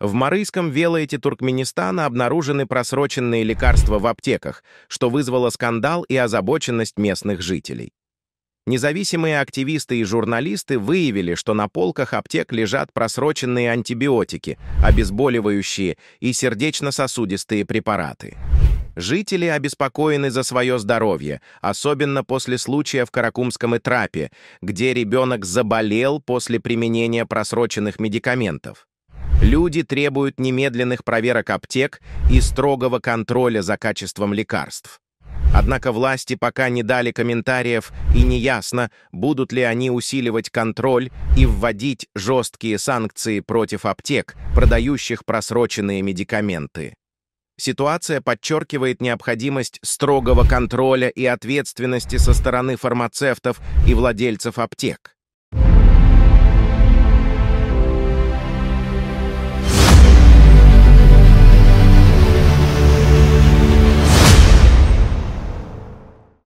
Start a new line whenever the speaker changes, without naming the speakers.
В Марийском велоэте Туркменистана обнаружены просроченные лекарства в аптеках, что вызвало скандал и озабоченность местных жителей. Независимые активисты и журналисты выявили, что на полках аптек лежат просроченные антибиотики, обезболивающие и сердечно-сосудистые препараты. Жители обеспокоены за свое здоровье, особенно после случая в Каракумском Итрапе, где ребенок заболел после применения просроченных медикаментов. Люди требуют немедленных проверок аптек и строгого контроля за качеством лекарств. Однако власти пока не дали комментариев, и неясно, будут ли они усиливать контроль и вводить жесткие санкции против аптек, продающих просроченные медикаменты. Ситуация подчеркивает необходимость строгого контроля и ответственности со стороны фармацевтов и владельцев аптек.